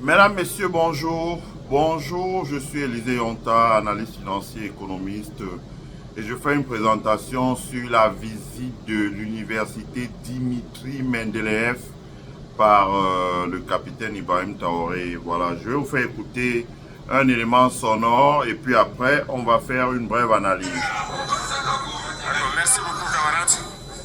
Mesdames, Messieurs, bonjour. Bonjour, je suis Élisée Yonta, analyste financier, économiste, et je fais une présentation sur la visite de l'université Dimitri Mendeleev par le capitaine Ibrahim Traoré. Voilà, je vais vous faire écouter un élément sonore et puis après, on va faire une brève analyse. D'accord, merci beaucoup camarades.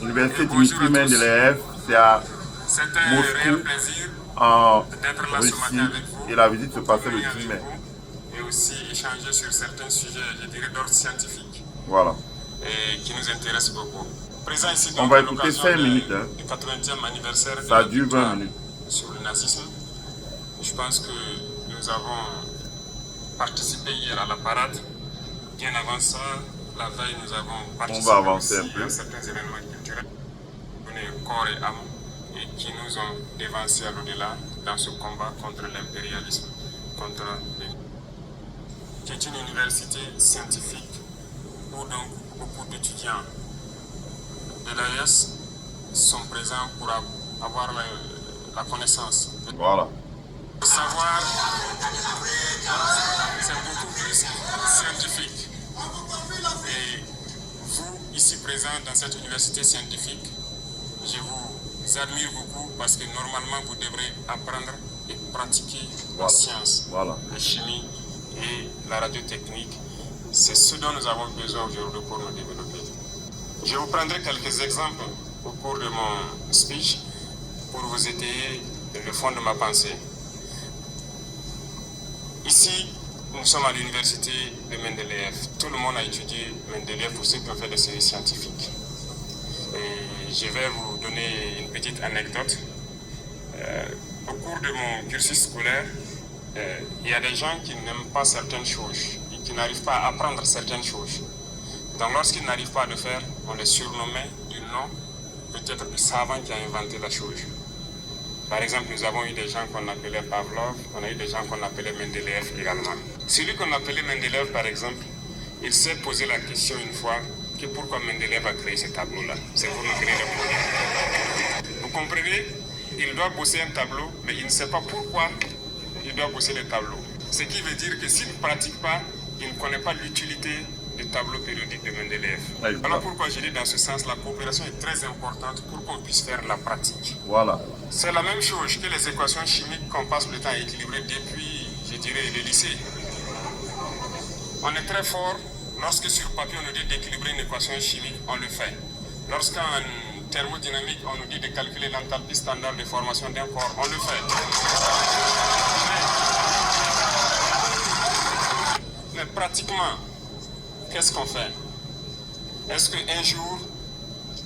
L'université Bonjour Dimitri à tous. Mendeleev, c'est à C'est un réel Moscou, plaisir en d'être là ce matin Russie, avec vous, et la visite se pour passait le communier 10 avec mai. vous et aussi échanger sur certains sujets, je dirais, d'ordre scientifique Voilà. et qui nous intéressent beaucoup. Présent ici On donc va à écouter l'occasion 5 minutes. Hein. du 80e anniversaire de Ça la dure 20 victoire minutes. sur le nazisme. Je pense que nous avons participé hier à la parade. Bien avant ça, la veille, nous avons participé avancer aussi un peu. à certains événements culturels, donné corps et âme, et qui nous ont dévancés à l'au-delà dans ce combat contre l'impérialisme, contre les... qui est une université scientifique où donc beaucoup d'étudiants de l'AES sont présents pour avoir la connaissance. Voilà. Le savoir, c'est beaucoup plus scientifique. Et vous, ici présents dans cette université scientifique, je vous admire beaucoup parce que normalement vous devrez apprendre et pratiquer la science, la chimie et la radiotechnique. C'est ce dont nous avons besoin aujourd'hui pour nous développer. Je vous prendrai quelques exemples au cours de mon speech pour vous étayer le fond de ma pensée. Ici, nous sommes à l'université de Mendeleev. Tout le monde a étudié Mendeleev pour ceux qui ont fait des séries scientifiques. Et je vais vous donner une petite anecdote. Au cours de mon cursus scolaire, il y a des gens qui n'aiment pas certaines choses et qui n'arrivent pas à apprendre certaines choses. Donc lorsqu'ils n'arrivent pas à le faire, on les surnommait du nom peut-être du savant qui a inventé la chose. Par exemple, nous avons eu des gens qu'on appelait Pavlov, on a eu des gens qu'on appelait Mendeleev également. Celui qu'on appelait Mendeleev, par exemple, il s'est posé la question une fois que pourquoi Mendeleev a créé ce tableau-là. C'est pour nous créer le problème. Vous comprenez? Il doit bosser un tableau, mais il ne sait pas pourquoi il doit bosser le tableau. Ce qui veut dire que s'il ne pratique pas, il ne connaît pas l'utilité du tableau périodique de Mendeleev. Voilà pourquoi je dis dans ce sens, la coopération est très importante pour qu'on puisse faire la pratique. Voilà. C'est la même chose que les équations chimiques qu'on passe le temps à équilibrer depuis, je dirais, le lycée. On est très fort, lorsque sur papier on nous dit d'équilibrer une équation chimique, on le fait. Lorsqu'en thermodynamique on nous dit de calculer l'enthalpie standard de formation d'un corps, on le fait. Mais pratiquement, qu'est-ce qu'on fait? Est-ce qu'un jour,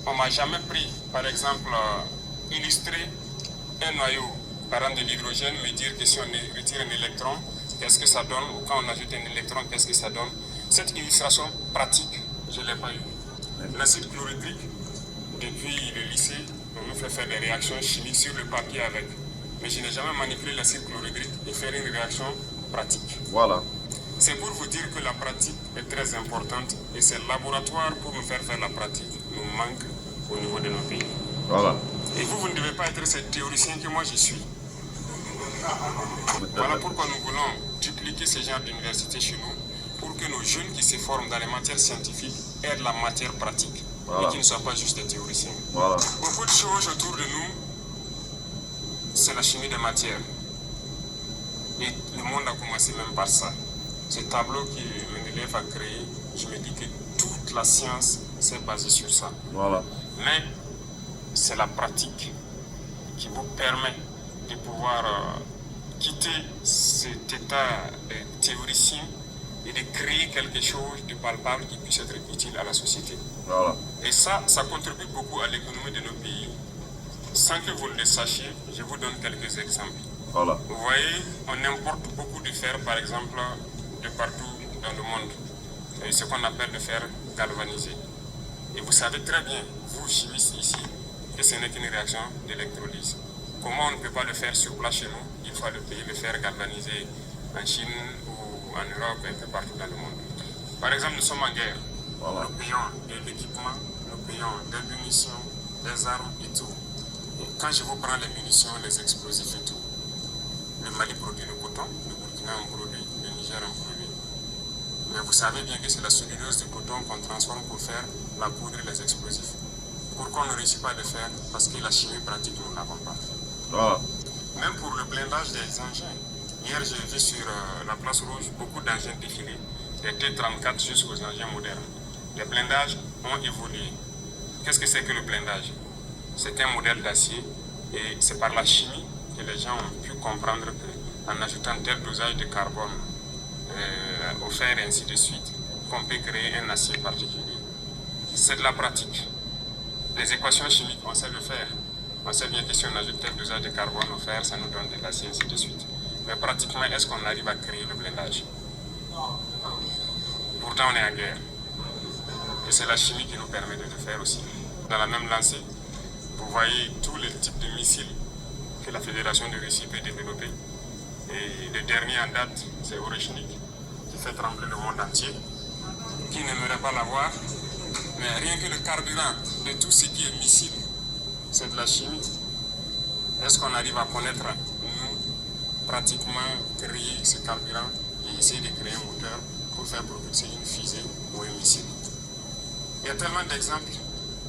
on m'a jamais pris, par exemple, illustrer un noyau parent de l'hydrogène, me dire que si on retire un électron, qu'est-ce que ça donne, ou quand on ajoute un électron, qu'est-ce que ça donne? Cette illustration pratique, je ne l'ai pas eue. L'acide chlorhydrique, depuis le lycée, on nous fait faire des réactions chimiques sur le papier avec. Mais je n'ai jamais manipulé l'acide chlorhydrique et faire une réaction pratique. Voilà. C'est pour vous dire que la pratique est très importante et ces laboratoires pour nous faire la pratique nous manquent au niveau de nos pays. Voilà. Et vous ne devez pas être ce théoricien que moi je suis. Voilà pourquoi nous voulons dupliquer ce genre d'université chez nous pour que nos jeunes qui se forment dans les matières scientifiques aient de la matière pratique et qui ne soient pas juste des théoriciens. Voilà. Beaucoup de choses autour de nous, c'est la chimie des matières. Et le monde a commencé même par ça. Ce tableau que Mendeleev a créé, je me dis que toute la science s'est basée sur ça. Voilà. Mais c'est la pratique qui vous permet de pouvoir quitter cet état de théoricien et de créer quelque chose de palpable qui puisse être utile à la société. Voilà. Et ça contribue beaucoup à l'économie de nos pays. Sans que vous le sachiez, je vous donne quelques exemples. Voilà. Vous voyez, on importe beaucoup de fer, par exemple, de partout dans le monde. Et ce qu'on appelle le fer galvanisé. Et vous savez très bien, vous chimistes ici, que ce n'est qu'une réaction d'électrolyse. Comment on ne peut pas le faire sur place chez nous? Il faut le payer, le fer galvanisé en Chine ou en Europe, un peu partout dans le monde. Par exemple, nous sommes en guerre. Voilà. Nous payons de l'équipement, nous payons des munitions, des armes et tout. Et quand je vous prends les munitions, les explosifs et tout, le Mali produit le coton, le Burkina en produit, le Niger en produit. Mais vous savez bien que c'est la cellulose du coton qu'on transforme pour faire la poudre et les explosifs. Pourquoi on ne réussit pas à le faire? Parce que la chimie pratique, nous n'avons pas. Voilà. Même pour le blindage des engins. Hier, j'ai vu sur la place rouge beaucoup d'engins défilés, des T-34 jusqu'aux engins modernes. Les blindages ont évolué. Qu'est-ce que c'est que le blindage? C'est un modèle d'acier et c'est par la chimie que les gens ont pu comprendre qu'en ajoutant tel dosage de carbone au fer et ainsi de suite, qu'on peut créer un acier particulier. C'est de la pratique. Les équations chimiques, on sait le faire. On sait bien que si on ajoute tel dosage de carbone au fer, ça nous donne de l'acier, ainsi de suite. Mais pratiquement, est-ce qu'on arrive à créer le blindage? Pourtant, on est en guerre. Et c'est la chimie qui nous permet de le faire aussi. Dans la même lancée, vous voyez tous les types de missiles que la Fédération de Russie peut développer. Et le dernier en date, c'est Oreshnik, qui fait trembler le monde entier. Qui n'aimerait pas l'avoir? Mais rien que le carburant de tout ce qui est missile, c'est de la chimie. Est-ce qu'on arrive à connaître, nous, pratiquement créer ce carburant et essayer de créer un moteur pour faire propulser une fusée ou un missile? Il y a tellement d'exemples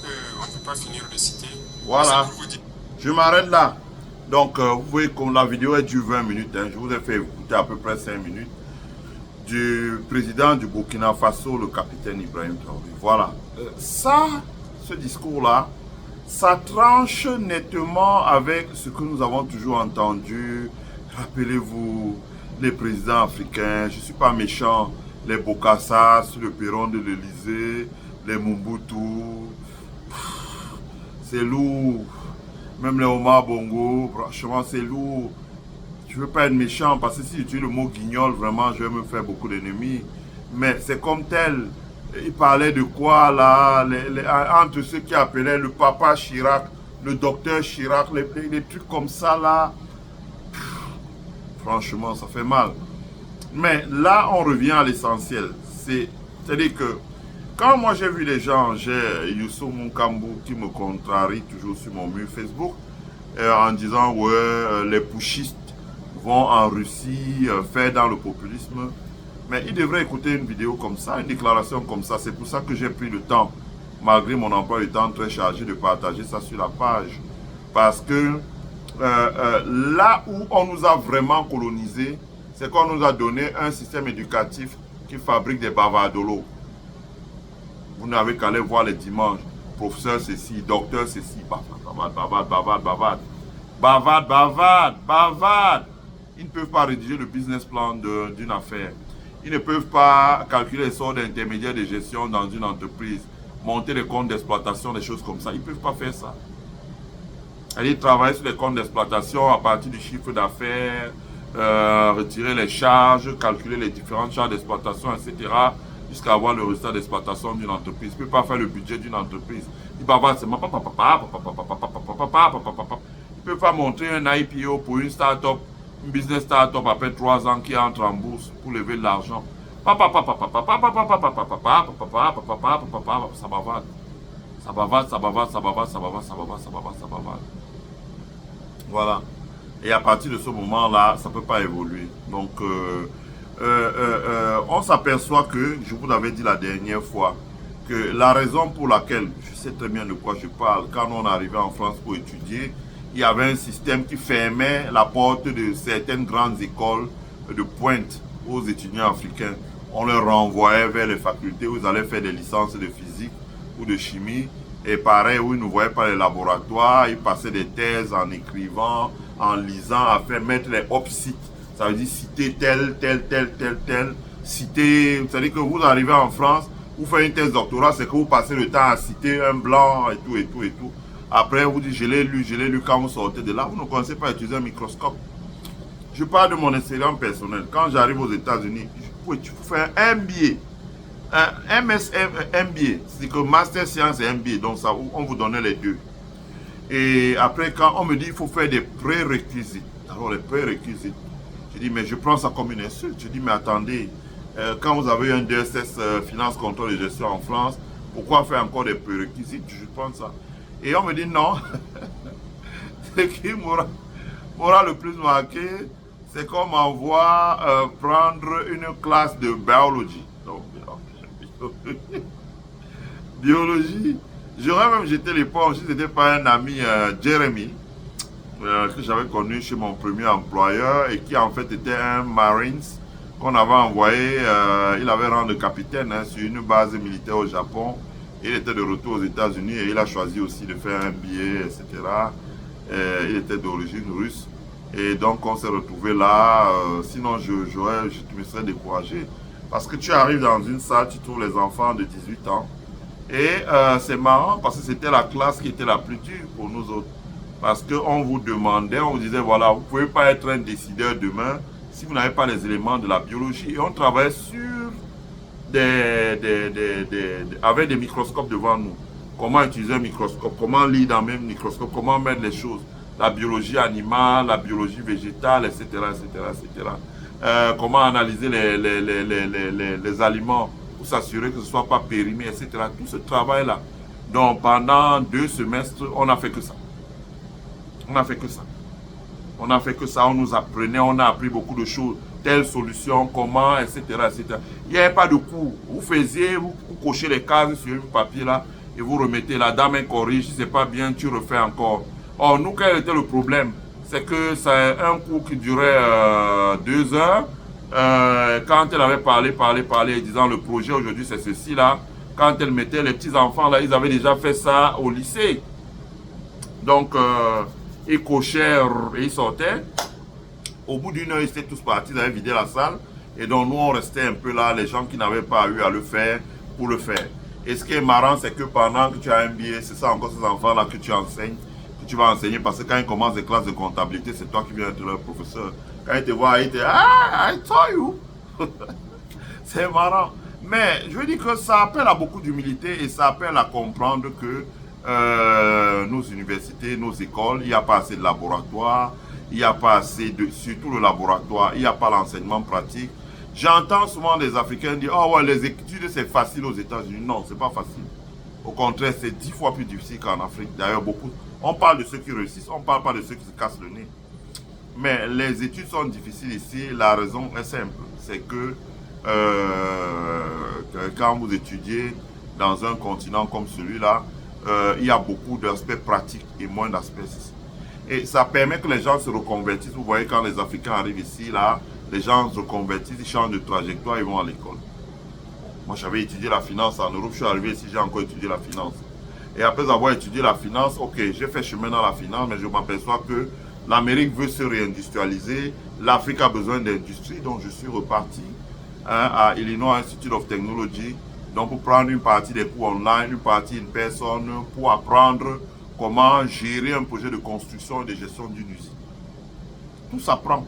qu'on ne peut pas finir de citer. Voilà. Je m'arrête là. Donc, vous voyez comme la vidéo est dure 20 minutes. Hein. Je vous ai fait écouter à peu près 5 minutes du président du Burkina Faso, le capitaine Ibrahim Traoré. Voilà. Ce discours-là, ça tranche nettement avec ce que nous avons toujours entendu. Rappelez-vous, les présidents africains, je ne suis pas méchant, les Bokassa sur le perron de l'Elysée, les Mobutu, c'est lourd. Même les Omar Bongo, franchement, c'est lourd. Je ne veux pas être méchant parce que si j'utilise le mot guignol, vraiment, je vais me faire beaucoup d'ennemis. Mais c'est comme tel. Il parlait de quoi là, entre ceux qui appelaient le papa Chirac, le docteur Chirac, les trucs comme ça là. Franchement, ça fait mal. Mais là, on revient à l'essentiel. C'est-à-dire que quand moi j'ai vu les gens, j'ai Youssou Moukambou qui me contrarie toujours sur mon mur Facebook en disant ouais, les pushistes vont en Russie faire dans le populisme. Mais ils devraient écouter une vidéo comme ça, une déclaration comme ça. C'est pour ça que j'ai pris le temps, malgré mon emploi du temps très chargé, de partager ça sur la page. Parce que là où on nous a vraiment colonisé, c'est qu'on nous a donné un système éducatif qui fabrique des bavardolos. Vous n'avez qu'à aller voir les dimanches. Professeur ceci, docteur ceci, bavard. Ils ne peuvent pas rédiger le business plan d'une affaire. Ils ne peuvent pas calculer les sortes d'intermédiaires de gestion dans une entreprise, monter les comptes d'exploitation, des choses comme ça. Ils ne peuvent pas faire ça. Ils travaillent sur les comptes d'exploitation à partir du chiffre d'affaires, retirer les charges, calculer les différentes charges d'exploitation, etc. jusqu'à avoir le résultat d'exploitation d'une entreprise. Ils ne peuvent pas faire le budget d'une entreprise. Ils ne peuvent pas montrer un IPO pour une start-up, une business start-up après 3 ans qui entre en bourse pour lever de l'argent. Ça bavade. Voilà. Et à partir de ce moment-là, ça ne peut pas évoluer. Donc, on s'aperçoit que, je vous l'avais dit la dernière fois, que la raison pour laquelle, je sais très bien de quoi je parle, quand on arrivait en France pour étudier, il y avait un système qui fermait la porte de certaines grandes écoles de pointe aux étudiants africains. On les renvoyait vers les facultés où ils allaient faire des licences de physique ou de chimie. Et pareil, où ils ne voyaient pas les laboratoires, ils passaient des thèses en écrivant, en lisant, à faire mettre les opsites. Ça veut dire citer tel. Citer, c'est-à-dire que vous arrivez en France, vous faites une thèse doctorale, c'est que vous passez le temps à citer un blanc et tout. Après, vous dites, je l'ai lu quand vous sortez de là. Vous ne connaissez pas utiliser un microscope. Je parle de mon expérience personnelle. Quand j'arrive aux États-Unis, tu fais un MBA. Un MBA, c'est que Master Science et MBA, donc ça, on vous donnait les deux. Et après, quand on me dit qu'il faut faire des prérequisites, alors les prérequisites, je dis, mais je prends ça comme une insulte. Je dis, mais attendez, quand vous avez un DSS Finance, Contrôle et Gestion en France, pourquoi faire encore des prérequisites? Je prends ça. Et on me dit, non, ce qui m'aura le plus marqué, c'est qu'on m'envoie prendre une classe de biologie. Donc, biologie, j'aurais même jeté l'éponge si c'était pas un ami, Jeremy, que j'avais connu chez mon premier employeur et qui en fait était un Marines qu'on avait envoyé, il avait rang de capitaine sur une base militaire au Japon. Il était de retour aux États-Unis et il a choisi aussi de faire un billet, etc. Il était d'origine russe. Et donc on s'est retrouvé là, sinon je me serais découragé. Parce que tu arrives dans une salle, tu trouves les enfants de 18 ans. Et c'est marrant parce que c'était la classe qui était la plus dure pour nous autres. Parce qu'on vous demandait, on vous disait, voilà, vous ne pouvez pas être un décideur demain si vous n'avez pas les éléments de la biologie. Et on travaillait sur avec des microscopes devant nous. Comment utiliser un microscope, comment lire dans le même microscope, comment mettre les choses. La biologie animale, la biologie végétale, etc. Comment analyser les aliments pour s'assurer que ce ne soit pas périmé, etc. Tout ce travail-là. Donc pendant 2 semestres, on n'a fait que ça. On n'a fait que ça. On n'a fait que ça, on nous apprenait, on a appris beaucoup de choses. Telle solution, comment, etc. Il n'y avait pas de cours. Vous faisiez, vous cochez les cases sur un papier là et vous remettez. La dame corrige, si ce n'est pas bien, tu refais encore. Or, nous, quel était le problème? C'est que c'est un cours qui durait 2 heures. Quand elle avait parlé, disant le projet aujourd'hui c'est ceci là. Quand elle mettait les petits enfants là, ils avaient déjà fait ça au lycée. Donc, ils cochaient et ils sortaient. Au bout d'1 heure, ils étaient tous partis, ils avaient vidé la salle. Et donc, nous, on restait un peu là, les gens qui n'avaient pas eu à le faire, pour le faire. Et ce qui est marrant, c'est que pendant que tu as un billet, c'est ça encore ces enfants-là que tu enseignes, que tu vas enseigner. Parce que quand ils commencent des classes de comptabilité, c'est toi qui viens être leur professeur. Quand ils te voient, ils te disent, ah, I told you. C'est marrant. Mais je veux dire que ça appelle à beaucoup d'humilité et ça appelle à comprendre que nos universités, nos écoles, il n'y a pas assez de laboratoires, il n'y a pas assez de, surtout le laboratoire, il n'y a pas l'enseignement pratique. J'entends souvent des Africains dire, oh ouais, les études c'est facile aux États-Unis. Non, c'est pas facile. Au contraire, c'est 10 fois plus difficile qu'en Afrique. D'ailleurs, beaucoup, on parle de ceux qui réussissent, on ne parle pas de ceux qui se cassent le nez. Mais les études sont difficiles ici, la raison est simple, c'est que quand vous étudiez dans un continent comme celui-là, il y a beaucoup d'aspects pratiques et moins d'aspects. Et ça permet que les gens se reconvertissent. Vous voyez, quand les Africains arrivent ici, là, les gens se reconvertissent, ils changent de trajectoire, ils vont à l'école. Moi, j'avais étudié la finance en Europe, je suis arrivé ici, j'ai encore étudié la finance. Et après avoir étudié la finance, ok, j'ai fait chemin dans la finance, mais je m'aperçois que l'Amérique veut se réindustrialiser, l'Afrique a besoin d'industrie, donc je suis reparti à Illinois Institute of Technology, donc pour prendre une partie des cours online, une partie in personne, pour apprendre comment gérer un projet de construction et de gestion d'une usine. Tout s'apprend.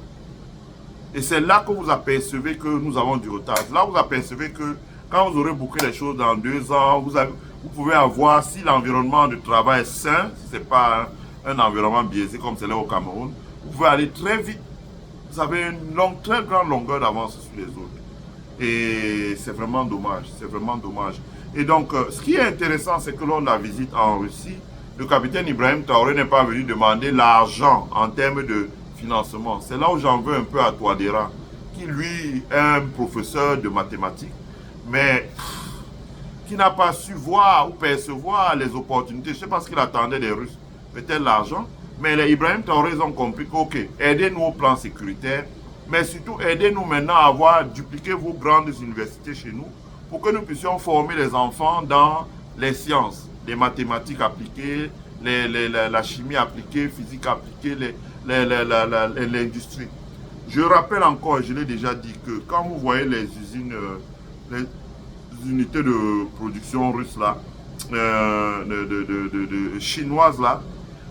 Et c'est là que vous apercevez que nous avons du retard. Là, vous apercevez que quand vous aurez bouclé les choses dans 2 ans, vous pouvez avoir, si l'environnement de travail est sain, si ce n'est pas un environnement biaisé comme c'est là au Cameroun, vous pouvez aller très vite. Vous avez une très grande longueur d'avance sur les autres. Et c'est vraiment dommage, c'est vraiment dommage. Et donc, ce qui est intéressant, c'est que lors de la visite en Russie, le capitaine Ibrahim Traoré n'est pas venu demander l'argent en termes de financement. C'est là où j'en veux un peu à Touadéra, qui lui est un professeur de mathématiques, mais qui n'a pas su voir ou percevoir les opportunités. Je ne sais pas ce qu'il attendait des Russes, peut-être l'argent, mais les Ibrahim Traoré ont compris que, ok, aidez-nous au plan sécuritaire, mais surtout aidez-nous maintenant à avoir dupliqué vos grandes universités chez nous pour que nous puissions former les enfants dans les sciences, les mathématiques appliquées, la chimie appliquée, physique appliquée, l'industrie. Je rappelle encore, je l'ai déjà dit, que quand vous voyez les usines, les unités de production russes là, chinoises là,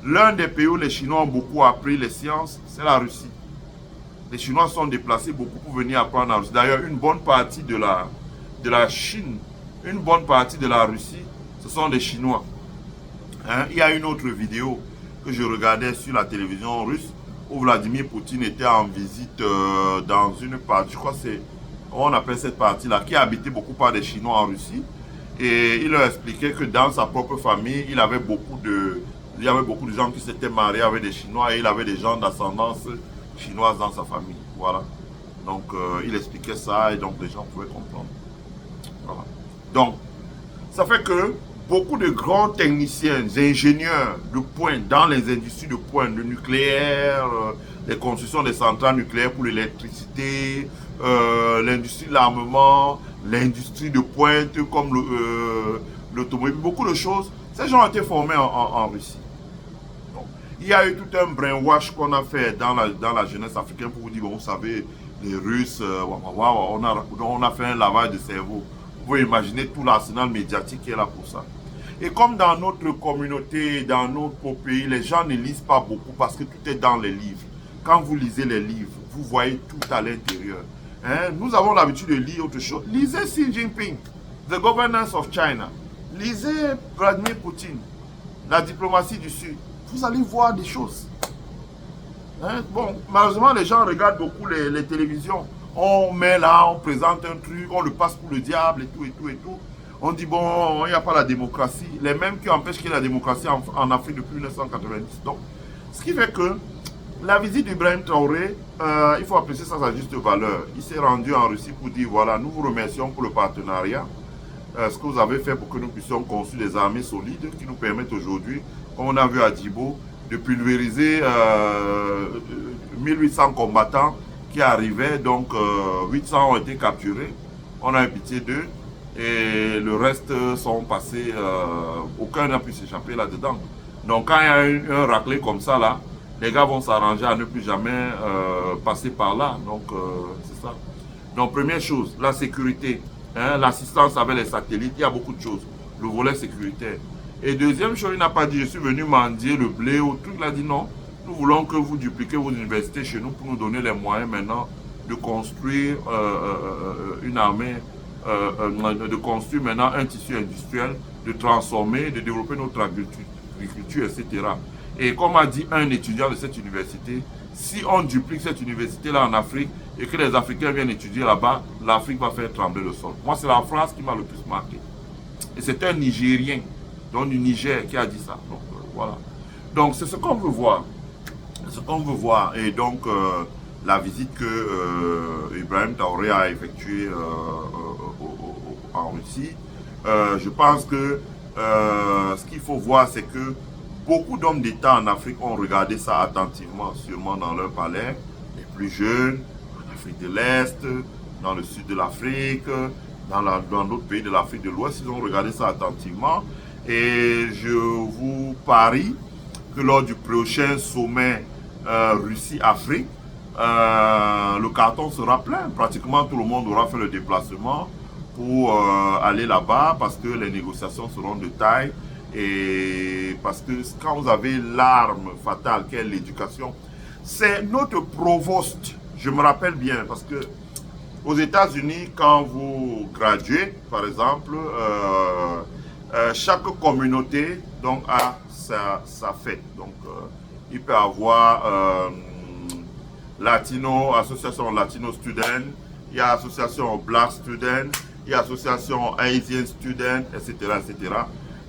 l'un des pays où les Chinois ont beaucoup appris les sciences, c'est la Russie. Les Chinois sont déplacés beaucoup pour venir apprendre en Russie. D'ailleurs, une bonne partie de la Chine, une bonne partie de la Russie, ce sont des Chinois. Hein? Il y a une autre vidéo que je regardais sur la télévision russe où Vladimir Poutine était en visite dans une partie, je crois que c'est, on appelle cette partie-là, qui est habitée beaucoup par des Chinois en Russie. Et il leur expliquait que dans sa propre famille, il y avait beaucoup de gens qui s'étaient mariés avec des Chinois et il avait des gens d'ascendance chinoise dans sa famille. Voilà. Donc, il expliquait ça et donc les gens pouvaient comprendre. Voilà. Donc, ça fait que beaucoup de grands techniciens, ingénieurs de pointe dans les industries de pointe, le nucléaire, les constructions des centrales nucléaires pour l'électricité, l'industrie de l'armement, l'industrie de pointe comme l'automobile, beaucoup de choses, ces gens ont été formés en Russie. Donc, il y a eu tout un brainwash qu'on a fait dans la jeunesse africaine pour vous dire, bon, vous savez, les Russes, on a fait un lavage de cerveau. Vous pouvez imaginer tout l'arsenal médiatique qui est là pour ça. Et comme dans notre communauté, dans notre pays, les gens ne lisent pas beaucoup parce que tout est dans les livres. Quand vous lisez les livres, vous voyez tout à l'intérieur. Hein? Nous avons l'habitude de lire autre chose. Lisez Xi Jinping, The Governance of China. Lisez Vladimir Poutine, la diplomatie du Sud. Vous allez voir des choses. Hein? Bon, malheureusement, les gens regardent beaucoup les télévisions. On met là, on présente un truc, on le passe pour le diable et tout, et tout, et tout. On dit, bon, il n'y a pas la démocratie. Les mêmes qui empêchent qu'il y ait la démocratie en Afrique depuis 1990. Donc, ce qui fait que la visite d'Ibrahim Traoré, il faut apprécier ça à sa juste valeur. Il s'est rendu en Russie pour dire, voilà, nous vous remercions pour le partenariat. Ce que vous avez fait pour que nous puissions construire des armées solides qui nous permettent aujourd'hui, comme on a vu à Djibo, de pulvériser 1800 combattants qui arrivaient. Donc, 800 ont été capturés. On a eu pitié d'eux. Et le reste sont passés, aucun n'a pu s'échapper là-dedans. Donc quand il y a un raclé comme ça là, les gars vont s'arranger à ne plus jamais passer par là. Donc c'est ça. Donc première chose, la sécurité, hein, l'assistance avec les satellites, il y a beaucoup de choses. Le volet sécuritaire. Et deuxième chose, il n'a pas dit je suis venu mendier le blé ou tout. Il a dit non, nous voulons que vous dupliquez vos universités chez nous pour nous donner les moyens maintenant de construire une armée. De construire maintenant un tissu industriel, de transformer, de développer notre agriculture, etc. Et comme a dit un étudiant de cette université, si on duplique cette université-là en Afrique et que les Africains viennent étudier là-bas, l'Afrique va faire trembler le sol. Moi, c'est la phrase qui m'a le plus marqué. Et c'est un Nigérien, donc du Niger, qui a dit ça. Donc, voilà. Donc, c'est ce qu'on veut voir. C'est ce qu'on veut voir. Et donc, la visite que Ibrahim Traoré a effectuée en Russie, je pense que ce qu'il faut voir, c'est que beaucoup d'hommes d'État en Afrique ont regardé ça attentivement, sûrement dans leur palais, les plus jeunes, en Afrique de l'Est, dans le sud de l'Afrique, dans d'autres pays de l'Afrique de l'Ouest, ils ont regardé ça attentivement. Et je vous parie que lors du prochain sommet Russie-Afrique, le carton sera plein. Pratiquement tout le monde aura fait le déplacement pour aller là-bas parce que les négociations seront de taille et parce que quand vous avez l'arme fatale qu'est l'éducation, c'est notre provost, je me rappelle bien, parce que aux États-Unis, quand vous graduez, par exemple, chaque communauté donc, a sa fête. Donc, il peut avoir association Latino Student, il y a association Black Student, il y a association Asian Student, etc. etc.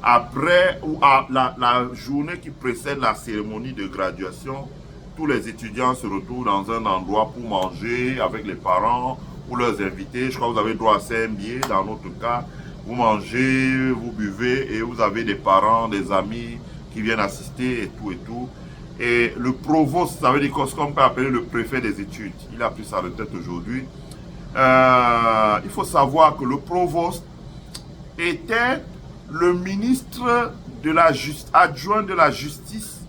Après, ou à la journée qui précède la cérémonie de graduation, tous les étudiants se retrouvent dans un endroit pour manger avec les parents ou leurs invités. Je crois que vous avez droit à 5 billets dans notre cas. Vous mangez, vous buvez et vous avez des parents, des amis qui viennent assister et tout et tout. Et le provost, ça veut dire ce qu'on peut appeler le préfet des études. Il a pris sa retraite aujourd'hui. Il faut savoir que le provost était le ministre de la adjoint de la justice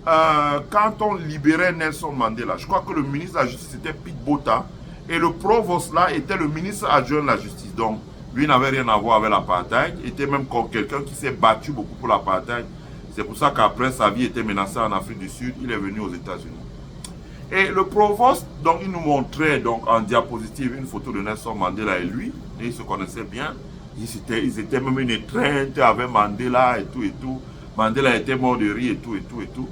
quand on libérait Nelson Mandela. Je crois que le ministre de la justice était Pete Botha et le provost là était le ministre adjoint de la justice. Donc lui n'avait rien à voir avec l'apartheid. Il était même comme quelqu'un qui s'est battu beaucoup pour l'apartheid. C'est pour ça qu'après sa vie était menacée en Afrique du Sud, il est venu aux États-Unis. Et le provost, donc il nous montrait donc en diapositive une photo de Nelson Mandela et lui, et ils se connaissaient bien. Ils étaient même une étreinte avec Mandela et tout et tout. Mandela était mort de rire et tout et tout et tout.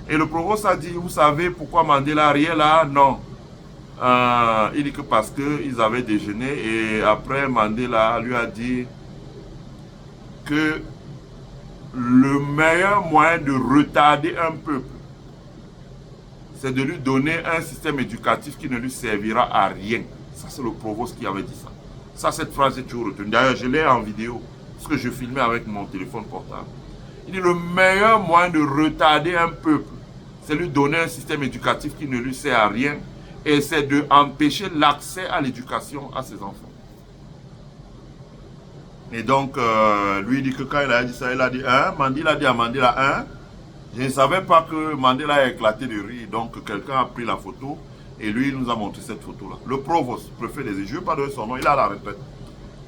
Et le provost a dit, vous savez pourquoi Mandela riait là? Non. Il dit que parce qu'ils avaient déjeuné et après Mandela lui a dit que le meilleur moyen de retarder un peuple, c'est de lui donner un système éducatif qui ne lui servira à rien. Ça, c'est le provost qui avait dit ça. Ça, cette phrase est toujours retenue. D'ailleurs, je l'ai en vidéo, parce que je filmais avec mon téléphone portable. Il dit, le meilleur moyen de retarder un peuple, c'est lui donner un système éducatif qui ne lui sert à rien, et c'est d'empêcher l'accès à l'éducation à ses enfants. Et donc, lui, il dit que quand il a dit ça, il a dit, hein, Mandela a dit à Mandela, hein, je ne savais pas que Mandela a éclaté de rire. Donc, quelqu'un a pris la photo, et lui, il nous a montré cette photo-là. Le provost, préfet des États, je ne vais pas donner son nom, il est à la retraite.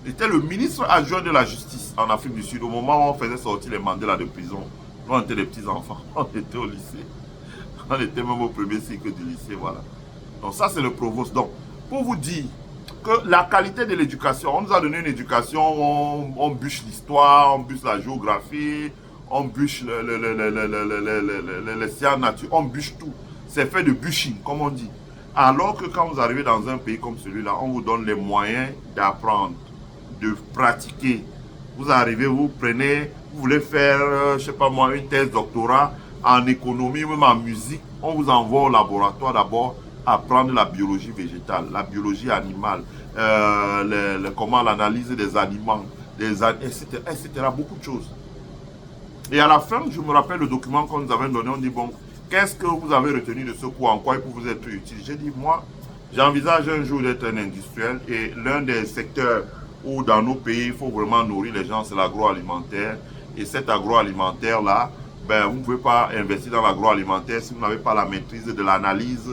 Il était le ministre adjoint de la justice en Afrique du Sud, au moment où on faisait sortir les Mandela de prison. Nous, on était des petits-enfants, on était au lycée. On était même au premier cycle du lycée, voilà. Donc ça, c'est le provost. Donc, pour vous dire que la qualité de l'éducation, on nous a donné une éducation où on bûche l'histoire, on bûche la géographie, on bûche les sciences naturelles, on bûche tout. C'est fait de bûching, comme on dit. Alors que quand vous arrivez dans un pays comme celui-là, on vous donne les moyens d'apprendre, de pratiquer. Vous arrivez, vous prenez, vous voulez faire, je ne sais pas moi, une thèse doctorat en économie, même en musique, on vous envoie au laboratoire d'abord apprendre la biologie végétale, la biologie animale, comment l'analyse des aliments, etc., etc., beaucoup de choses. Et à la fin, je me rappelle le document qu'on nous avait donné, on dit, bon, qu'est-ce que vous avez retenu de ce cours, en quoi il peut vous être utile? J'ai dit, moi, j'envisage un jour d'être un industriel et l'un des secteurs où dans nos pays, il faut vraiment nourrir les gens, c'est l'agroalimentaire. Et cet agroalimentaire-là, ben, vous ne pouvez pas investir dans l'agroalimentaire si vous n'avez pas la maîtrise de l'analyse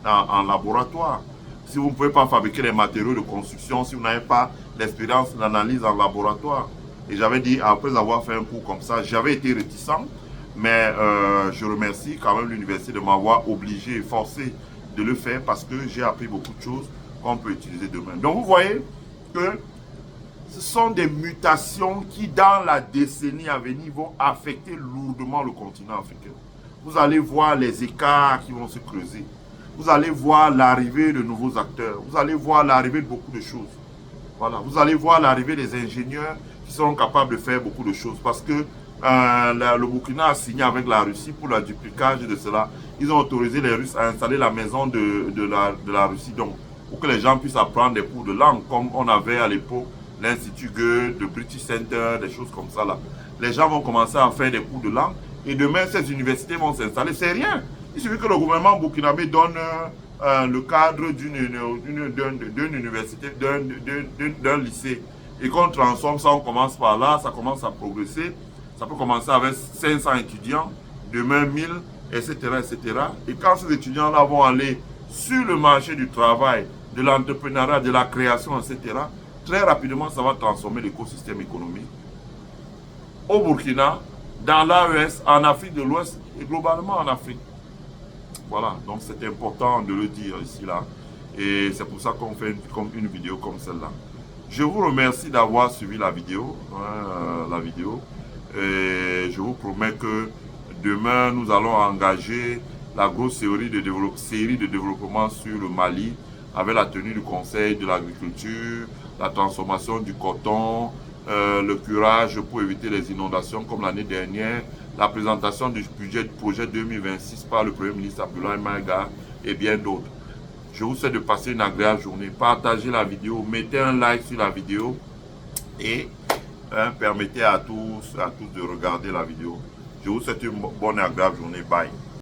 en laboratoire. Si vous ne pouvez pas fabriquer les matériaux de construction, si vous n'avez pas l'expérience de l'analyse en laboratoire. Et j'avais dit, après avoir fait un cours comme ça, j'avais été réticent, mais je remercie quand même l'université de m'avoir obligé et forcé de le faire parce que j'ai appris beaucoup de choses qu'on peut utiliser demain. Donc vous voyez que ce sont des mutations qui, dans la décennie à venir, vont affecter lourdement le continent africain. Vous allez voir les écarts qui vont se creuser. Vous allez voir l'arrivée de nouveaux acteurs. Vous allez voir l'arrivée de beaucoup de choses. Voilà. Vous allez voir l'arrivée des ingénieurs qui seront capables de faire beaucoup de choses. Parce que le Burkina a signé avec la Russie pour le duplicage de cela. Ils ont autorisé les Russes à installer la maison de la Russie. Donc, pour que les gens puissent apprendre des cours de langue, comme on avait à l'époque l'Institut Goethe, le British Center, des choses comme ça là. Les gens vont commencer à faire des cours de langue et demain ces universités vont s'installer. C'est rien. Il suffit que le gouvernement burkinabé donne le cadre d'une université, d'un lycée et qu'on transforme ça, on commence par là, ça commence à progresser. Ça peut commencer avec 500 étudiants, demain 1000, etc., etc. Et quand ces étudiants-là vont aller sur le marché du travail, de l'entrepreneuriat, de la création, etc., très rapidement, ça va transformer l'écosystème économique au Burkina, dans l'AES, en Afrique de l'Ouest et globalement en Afrique. Voilà, donc c'est important de le dire ici, là. Et c'est pour ça qu'on fait une vidéo comme celle-là. Je vous remercie d'avoir suivi la vidéo. Et je vous promets que demain, nous allons engager la grosse série de développement sur le Mali avec la tenue du Conseil de l'agriculture, la transformation du coton, le curage pour éviter les inondations comme l'année dernière, la présentation du budget du projet 2026 par le Premier ministre Abdoulaye Maïga et bien d'autres. Je vous souhaite de passer une agréable journée. Partagez la vidéo, mettez un like sur la vidéo et permettez à tous de regarder la vidéo. Je vous souhaite une bonne et agréable journée. Bye.